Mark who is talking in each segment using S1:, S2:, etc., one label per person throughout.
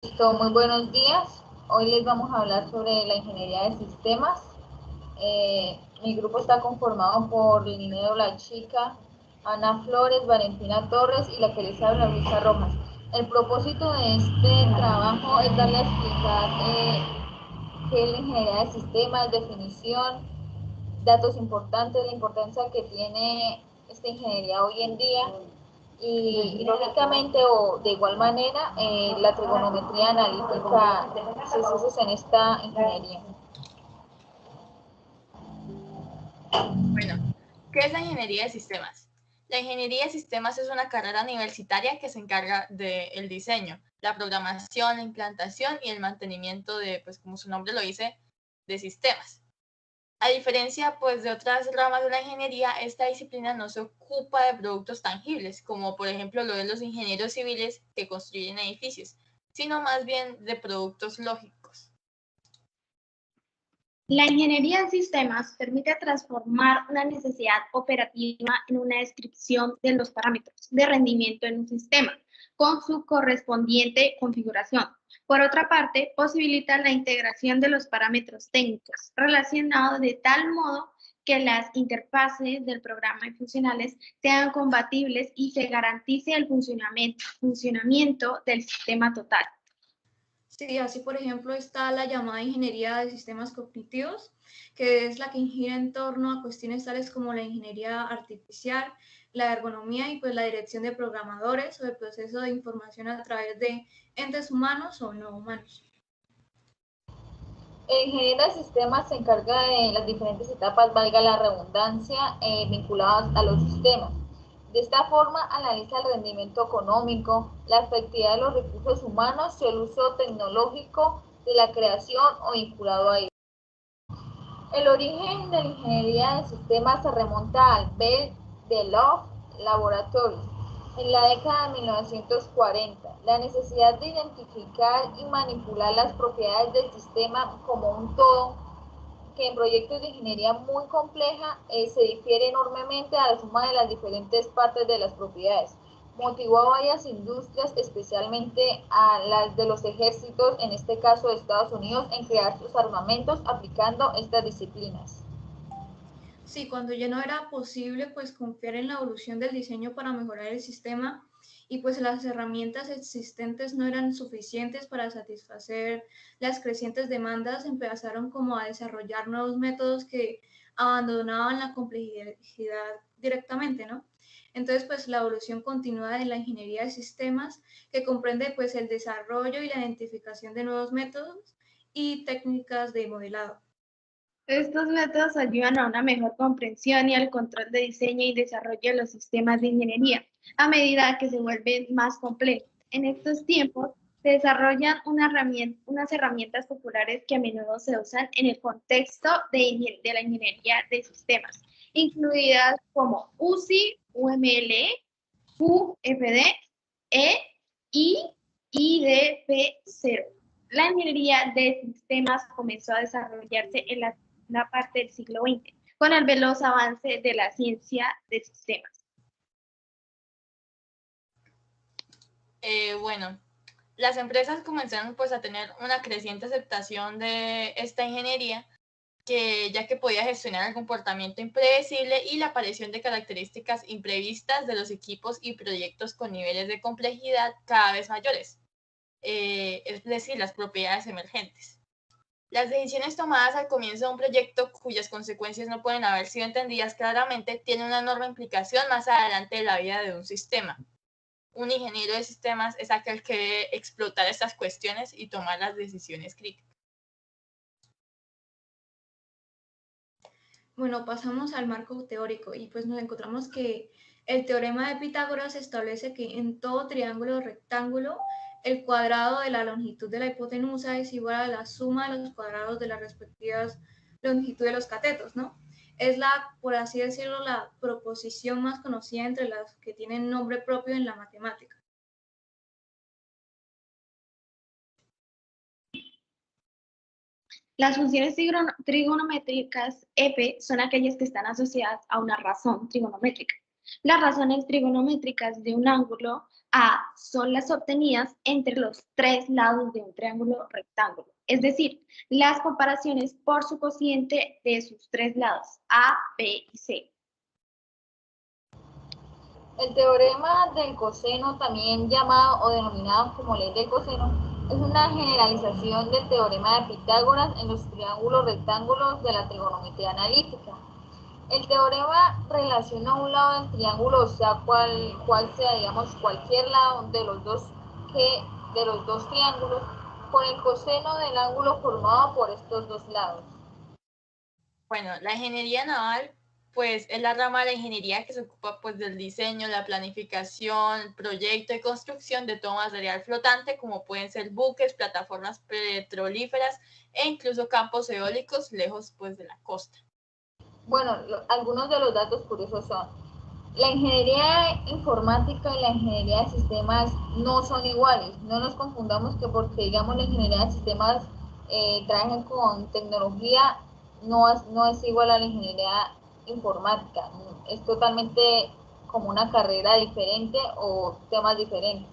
S1: Muy buenos días. Hoy les vamos a hablar sobre la ingeniería de sistemas. Mi grupo está conformado por Linneo La Chica, Ana Flores, Valentina Torres y la que les habla, Luisa Rojas. El propósito de este trabajo es darle a explicar qué es la ingeniería de sistemas, definición, datos importantes, la importancia que tiene esta ingeniería hoy en día y lógicamente o de igual manera la trigonometría analítica se usa en esta ingeniería.
S2: Bueno, ¿qué es la ingeniería de sistemas? La ingeniería de sistemas es una carrera universitaria que se encarga del diseño, la programación, la implantación y el mantenimiento de, pues como su nombre lo dice, de sistemas. A diferencia pues de otras ramas de la ingeniería, esta disciplina no se ocupa de productos tangibles, como por ejemplo lo de los ingenieros civiles que construyen edificios, sino más bien de productos lógicos.
S3: La ingeniería en sistemas permite transformar una necesidad operativa en una descripción de los parámetros de rendimiento en un sistema, con su correspondiente configuración. Por otra parte, posibilita la integración de los parámetros técnicos relacionados de tal modo que las interfaces del programa y funcionales sean compatibles y se garantice el funcionamiento del sistema total.
S4: Sí, así por ejemplo está la llamada ingeniería de sistemas cognitivos, que es la que gira en torno a cuestiones tales como la ingeniería artificial, la ergonomía y pues la dirección de programadores o el proceso de información a través de entes humanos o no humanos.
S1: El ingeniero de sistemas se encarga de las diferentes etapas, valga la redundancia, vinculadas a los sistemas. De esta forma, analiza el rendimiento económico, la efectividad de los recursos humanos y el uso tecnológico de la creación o vinculado a ello. El origen de la ingeniería de sistemas se remonta al Bell Delove Laboratories en la década de 1940. La necesidad de identificar y manipular las propiedades del sistema como un todo, que en proyectos de ingeniería muy compleja se difiere enormemente a la suma de las diferentes partes de las propiedades. Motivó a varias industrias, especialmente a las de los ejércitos, en este caso de Estados Unidos, en crear sus armamentos aplicando estas disciplinas.
S4: Sí, cuando ya no era posible pues confiar en la evolución del diseño para mejorar el sistema y pues las herramientas existentes no eran suficientes para satisfacer las crecientes demandas, empezaron como a desarrollar nuevos métodos que abandonaban la complejidad directamente, ¿no? Entonces, pues la evolución continua de la ingeniería de sistemas, que comprende pues el desarrollo y la identificación de nuevos métodos y técnicas de modelado.
S3: Estos métodos ayudan a una mejor comprensión y al control de diseño y desarrollo de los sistemas de ingeniería, a medida que se vuelven más complejos. En estos tiempos se desarrollan unas herramientas populares que a menudo se usan en el contexto de la ingeniería de sistemas, incluidas como UCI, UML, QFD, E y IDP0. La ingeniería de sistemas comenzó a desarrollarse en la segunda parte del siglo XX, con el veloz avance de la ciencia de sistemas.
S2: Bueno, las empresas comenzaron pues a tener una creciente aceptación de esta ingeniería, ya que podía gestionar el comportamiento impredecible y la aparición de características imprevistas de los equipos y proyectos con niveles de complejidad cada vez mayores, es decir, las propiedades emergentes. Las decisiones tomadas al comienzo de un proyecto cuyas consecuencias no pueden haber sido entendidas claramente tienen una enorme implicación más adelante de la vida de un sistema. Un ingeniero de sistemas es aquel que debe explotar estas cuestiones y tomar las decisiones críticas.
S4: Bueno, pasamos al marco teórico y pues nos encontramos que el teorema de Pitágoras establece que en todo triángulo rectángulo el cuadrado de la longitud de la hipotenusa es igual a la suma de los cuadrados de las respectivas longitudes de los catetos, ¿no? Es la, por así decirlo, la proposición más conocida entre las que tienen nombre propio en la matemática.
S3: Las funciones trigonométricas f son aquellas que están asociadas a una razón trigonométrica. Las razones trigonométricas de un ángulo A son las obtenidas entre los tres lados de un triángulo rectángulo, es decir, las comparaciones por su cociente de sus tres lados, A, B y C.
S1: El teorema del coseno, también llamado o denominado como ley del coseno, es una generalización del teorema de Pitágoras en los triángulos rectángulos de la trigonometría analítica. El teorema relaciona un lado del triángulo, o sea, cual sea, digamos, cualquier lado de los dos triángulos, con el coseno del ángulo formado por estos dos lados.
S2: Bueno, la ingeniería naval pues es la rama de la ingeniería que se ocupa pues del diseño, la planificación, el proyecto y construcción de todo material flotante, como pueden ser buques, plataformas petrolíferas e incluso campos eólicos lejos pues de la costa.
S1: Bueno, algunos de los datos curiosos son: la ingeniería informática y la ingeniería de sistemas no son iguales. No nos confundamos que porque, digamos, la ingeniería de sistemas trabaja con tecnología, no es igual a la ingeniería informática. Es totalmente como una carrera diferente o temas diferentes.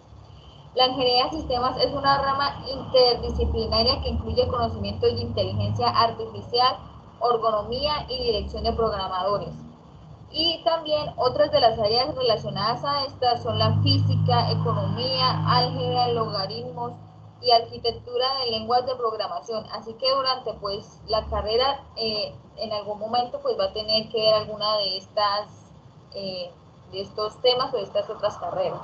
S1: La ingeniería de sistemas es una rama interdisciplinaria que incluye conocimientos de inteligencia artificial, ergonomía y dirección de programadores. Y también otras de las áreas relacionadas a estas son la física, economía, álgebra, logaritmos y arquitectura de lenguas de programación. Así que durante pues la carrera en algún momento pues va a tener que ver alguna de estos temas o de estas otras carreras.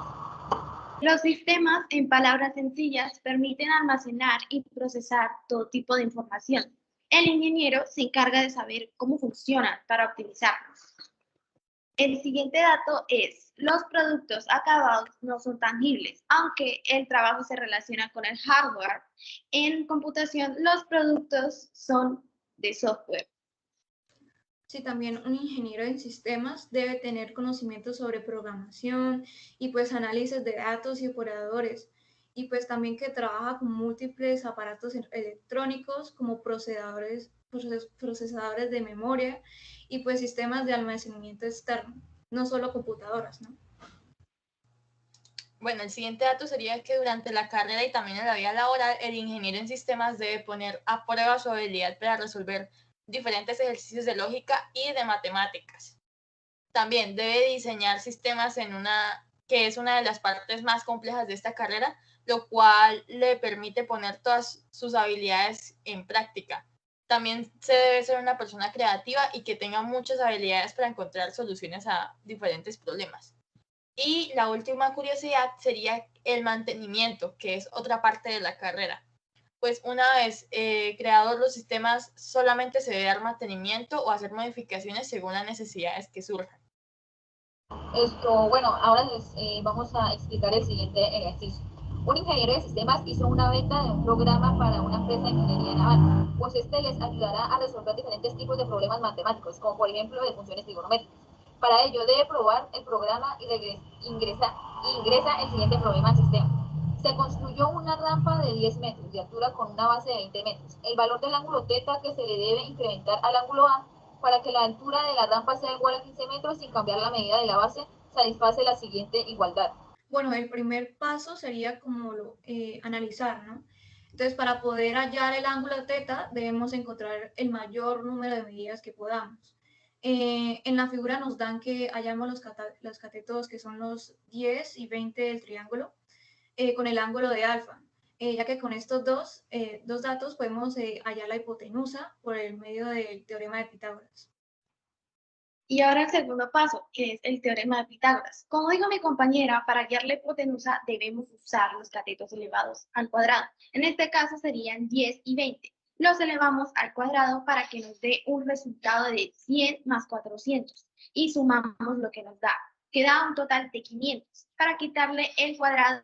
S3: Los sistemas, en palabras sencillas, permiten almacenar y procesar todo tipo de información. El ingeniero se encarga de saber cómo funcionan para optimizarlos. El siguiente dato es: los productos acabados no son tangibles, aunque el trabajo se relaciona con el hardware. En computación, los productos son de software.
S4: Sí, también un ingeniero en sistemas debe tener conocimientos sobre programación y pues análisis de datos y operadores, y pues también que trabaja con múltiples aparatos electrónicos como procesadores de memoria y pues sistemas de almacenamiento externo, no solo computadoras, ¿no?
S2: Bueno, el siguiente dato sería que durante la carrera y también en la vida laboral, el ingeniero en sistemas debe poner a prueba su habilidad para resolver diferentes ejercicios de lógica y de matemáticas. También debe diseñar sistemas que es una de las partes más complejas de esta carrera, lo cual le permite poner todas sus habilidades en práctica. También se debe ser una persona creativa y que tenga muchas habilidades para encontrar soluciones a diferentes problemas. Y la última curiosidad sería el mantenimiento, que es otra parte de la carrera. Pues una vez creados los sistemas, solamente se debe dar mantenimiento o hacer modificaciones según las necesidades que surjan.
S1: Bueno, ahora vamos a explicar el siguiente ejercicio. Un ingeniero de sistemas hizo una beta de un programa para una empresa de ingeniería naval, pues este les ayudará a resolver diferentes tipos de problemas matemáticos, como por ejemplo de funciones trigonométricas. Para ello debe probar el programa y ingresa el siguiente problema al sistema. Se construyó una rampa de 10 metros de altura con una base de 20 metros. El valor del ángulo θ que se le debe incrementar al ángulo A para que la altura de la rampa sea igual a 15 metros sin cambiar la medida de la base, satisface la siguiente igualdad.
S4: Bueno, el primer paso sería como analizar, ¿no? Entonces, para poder hallar el ángulo θ, debemos encontrar el mayor número de medidas que podamos. En la figura nos dan que hallamos los catetos que son los 10 y 20 del triángulo con el ángulo de alfa, ya que con estos dos datos podemos hallar la hipotenusa por el medio del teorema de Pitágoras.
S3: Y ahora el segundo paso, que es el teorema de Pitágoras. Como dijo mi compañera, para hallar la hipotenusa debemos usar los catetos elevados al cuadrado. En este caso serían 10 y 20. Los elevamos al cuadrado para que nos dé un resultado de 100 más 400. Y sumamos lo que nos da, que da un total de 500, para quitarle el cuadrado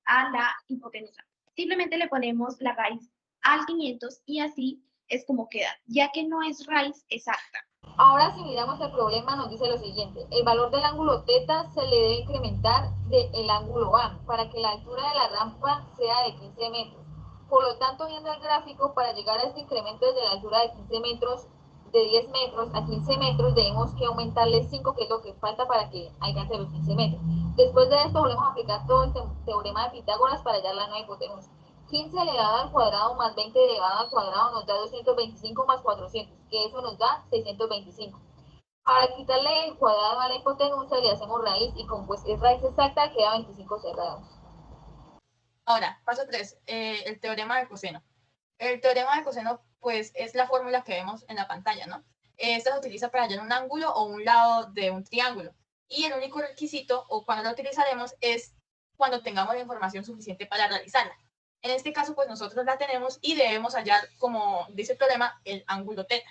S3: a la hipotenusa. Simplemente le ponemos la raíz al 500 y así es como queda, ya que no es raíz exacta.
S1: Ahora si miramos el problema nos dice lo siguiente: el valor del ángulo θ se le debe incrementar del ángulo A para que la altura de la rampa sea de 15 metros. Por lo tanto, viendo el gráfico, para llegar a este incremento desde la altura de 15 metros, de 10 metros a 15 metros, debemos que aumentarle 5, que es lo que falta para que alcance los 15 metros. Después de esto volvemos a aplicar todo el teorema de Pitágoras para hallar la nueva hipotenusa. 15 elevado al cuadrado más 20 elevado al cuadrado nos da 225 más 400, que eso nos da 625. Para quitarle el cuadrado a la hipotenusa le hacemos raíz y como pues es raíz exacta queda 25 cerrados.
S2: Ahora, paso 3, el teorema del coseno. El teorema del coseno pues es la fórmula que vemos en la pantalla, ¿no? Esta se utiliza para hallar un ángulo o un lado de un triángulo. Y el único requisito, o cuando la utilizaremos, es cuando tengamos la información suficiente para realizarla. En este caso, pues nosotros la tenemos y debemos hallar, como dice el teorema, el ángulo θ.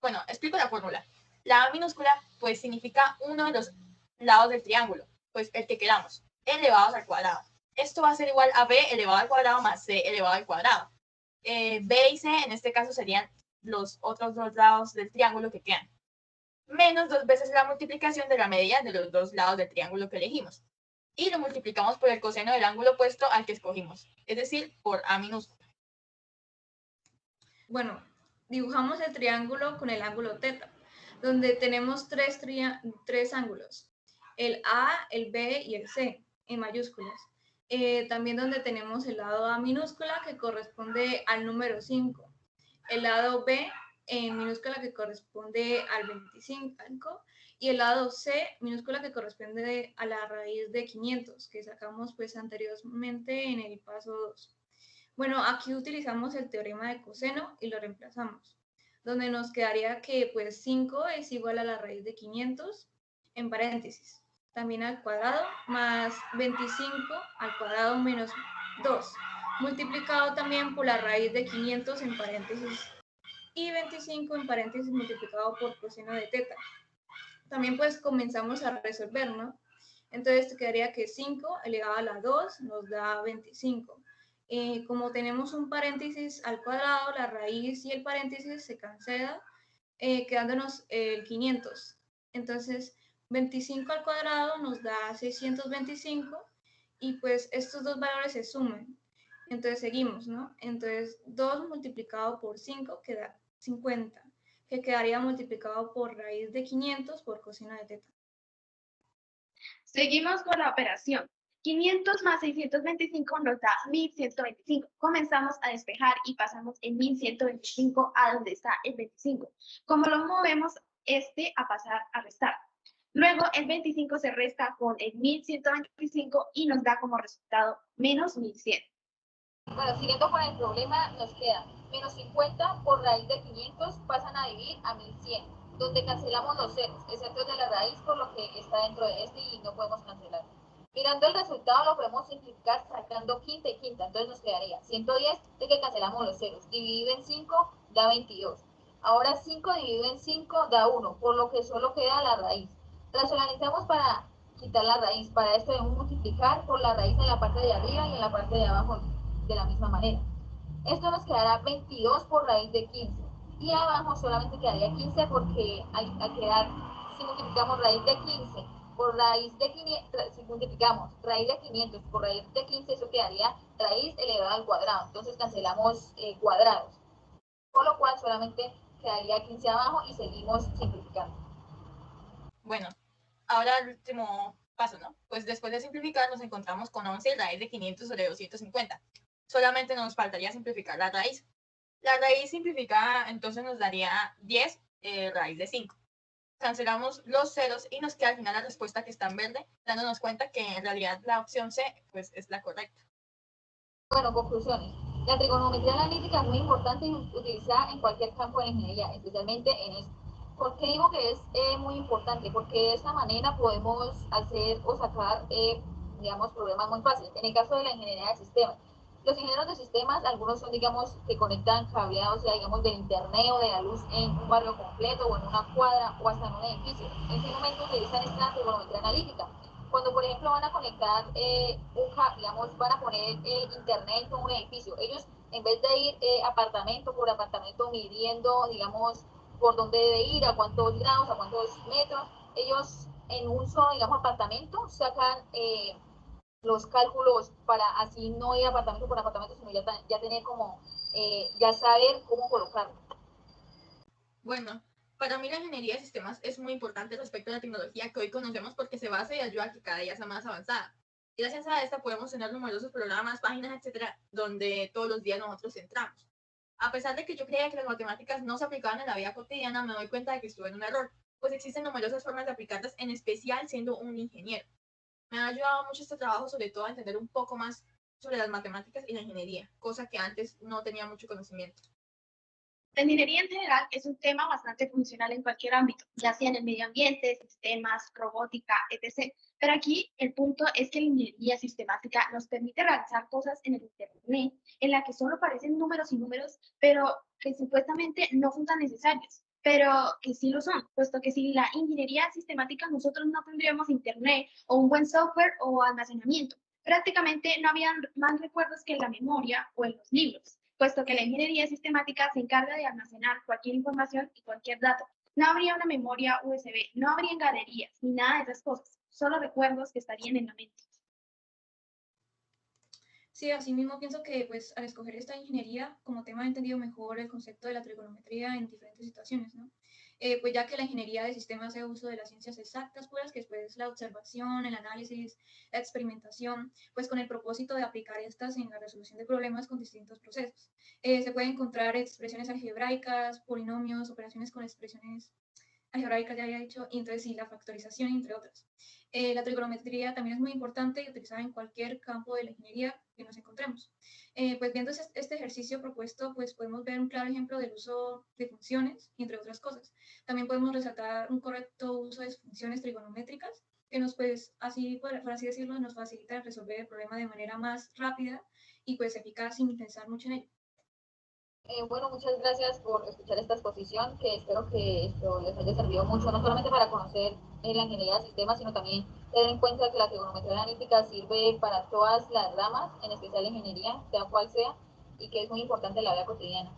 S2: Bueno, explico la fórmula. La A minúscula, pues significa uno de los lados del triángulo, pues el que queramos, elevados al cuadrado. Esto va a ser igual a B elevado al cuadrado más C elevado al cuadrado. B y C en este caso serían los otros dos lados del triángulo que quedan, menos 2 veces la multiplicación de la media de los dos lados del triángulo que elegimos. Y lo multiplicamos por el coseno del ángulo opuesto al que escogimos, es decir, por A minúscula.
S4: Bueno, dibujamos el triángulo con el ángulo θ, donde tenemos tres ángulos, el A, el B y el C, en mayúsculas. También donde tenemos el lado A minúscula que corresponde al número 5, el lado B en minúscula que corresponde al 25 y el lado C minúscula que corresponde a la raíz de 500 que sacamos pues anteriormente en el paso 2. Bueno, aquí utilizamos el teorema de coseno y lo reemplazamos, donde nos quedaría que pues 5 es igual a la raíz de 500 en paréntesis, también al cuadrado, más 25 al cuadrado menos 2, multiplicado también por la raíz de 500 en paréntesis y 25 en paréntesis multiplicado por coseno de θ. También pues comenzamos a resolver, ¿no? Entonces quedaría que 5 elevado a la 2 nos da 25. Como tenemos un paréntesis al cuadrado, la raíz y el paréntesis se cancelan, quedándonos el 500. Entonces 25 al cuadrado nos da 625 y pues estos dos valores se suman. Entonces seguimos, ¿no? Entonces 2 multiplicado por 5 queda 50, que quedaría multiplicado por raíz de 500 por coseno de θ.
S3: Seguimos con la operación. 500 más 625 nos da 1125. Comenzamos a despejar y pasamos el 1125 a donde está el 25. Como lo movemos, a pasar a restar. Luego el 25 se resta con el 1125 y nos da como resultado menos 1100.
S1: Bueno, siguiendo con el problema, nos queda menos 50 por raíz de 500 pasan a dividir a 1100, donde cancelamos los ceros, excepto de la raíz, por lo que está dentro de este y no podemos cancelar. Mirando el resultado lo podemos simplificar sacando quinta y quinta, entonces nos quedaría 110 de que cancelamos los ceros, dividido en 5 da 22. Ahora 5 dividido en 5 da 1, por lo que solo queda la raíz. Racionalizamos para quitar la raíz, para esto debemos multiplicar por la raíz en la parte de arriba y en la parte de abajo de la misma manera. Esto nos quedará 22 por raíz de 15 y abajo solamente quedaría 15 porque al quedar, si multiplicamos raíz de 15 por raíz de 500, si multiplicamos raíz de 500 por raíz de 15, eso quedaría raíz elevada al cuadrado, entonces cancelamos cuadrados, por lo cual solamente quedaría 15 abajo y seguimos simplificando.
S2: Bueno, ahora el último paso, ¿no? Pues después de simplificar nos encontramos con 11 raíz de 500 sobre 250. Solamente nos faltaría simplificar la raíz. La raíz simplificada entonces nos daría 10 raíz de 5. Cancelamos los ceros y nos queda al final la respuesta que está en verde, dándonos cuenta que en realidad la opción C pues, es la correcta.
S1: Bueno, conclusiones. La trigonometría analítica es muy importante y utilizada en cualquier campo de la ingeniería, especialmente en esto. ¿Por qué digo que es muy importante? Porque de esta manera podemos hacer o sacar, digamos, problemas muy fáciles. En el caso de la ingeniería de sistemas, los ingenieros de sistemas, algunos son, digamos, que conectan cableados, ya digamos, del internet o de la luz en un barrio completo o en una cuadra o hasta en un edificio. En ese momento utilizan esta trigonometría analítica. Cuando, por ejemplo, van a conectar digamos, van a poner internet con un edificio, ellos, en vez de ir apartamento por apartamento midiendo, digamos, por dónde debe ir, a cuántos grados, a cuántos metros, ellos en un solo, digamos, apartamento sacan los cálculos para así no ir apartamento por apartamento, sino ya tener como, ya saber cómo colocarlo.
S2: Bueno, Para mí la ingeniería de sistemas es muy importante respecto a la tecnología que hoy conocemos porque se basa y ayuda a que cada día sea más avanzada. Gracias a esta podemos tener numerosos programas, páginas, etcétera, donde todos los días nosotros entramos. A pesar de que yo creía que las matemáticas no se aplicaban en la vida cotidiana, me doy cuenta de que estuve en un error, pues existen numerosas formas de aplicarlas, en especial siendo un ingeniero. Me ha ayudado mucho este trabajo, sobre todo a entender un poco más sobre las matemáticas y la ingeniería, cosa que antes no tenía mucho conocimiento.
S3: La ingeniería en general es un tema bastante funcional en cualquier ámbito, ya sea en el medio ambiente, sistemas, robótica, etc. Pero aquí el punto es que la ingeniería sistemática nos permite realizar cosas en el Internet en la que solo aparecen números y números, pero que supuestamente no son tan necesarios, pero que sí lo son, puesto que sin la ingeniería sistemática nosotros no tendríamos Internet o un buen software o almacenamiento. Prácticamente no habían más recuerdos que en la memoria o en los libros, puesto que la ingeniería sistemática se encarga de almacenar cualquier información y cualquier dato. No habría una memoria USB, no habría galerías, ni nada de esas cosas, solo recuerdos que estarían en la mente.
S4: Sí, así mismo pienso que pues al escoger esta ingeniería como tema he entendido mejor el concepto de la trigonometría en diferentes situaciones, ¿no? Pues ya que la ingeniería de sistemas hace uso de las ciencias exactas puras, que después la observación, el análisis, la experimentación, pues con el propósito de aplicar estas en la resolución de problemas con distintos procesos. Se pueden encontrar expresiones algebraicas, polinomios, operaciones con expresiones algebraicas, ya había dicho, y entonces sí, la factorización, entre otras. La trigonometría también es muy importante y utilizada en cualquier campo de la ingeniería que nos encontremos. Pues viendo este ejercicio propuesto, pues podemos ver un claro ejemplo del uso de funciones, entre otras cosas. También podemos resaltar un correcto uso de funciones trigonométricas, que nos, pues, así, por así decirlo, nos facilita resolver el problema de manera más rápida y pues eficaz sin pensar mucho en ello.
S1: Bueno, muchas gracias por escuchar esta exposición, que espero que esto les haya servido mucho, no solamente para conocer la ingeniería de sistemas, sino también tener en cuenta que la trigonometría analítica sirve para todas las ramas, en especial la ingeniería, sea cual sea, y que es muy importante en la vida cotidiana.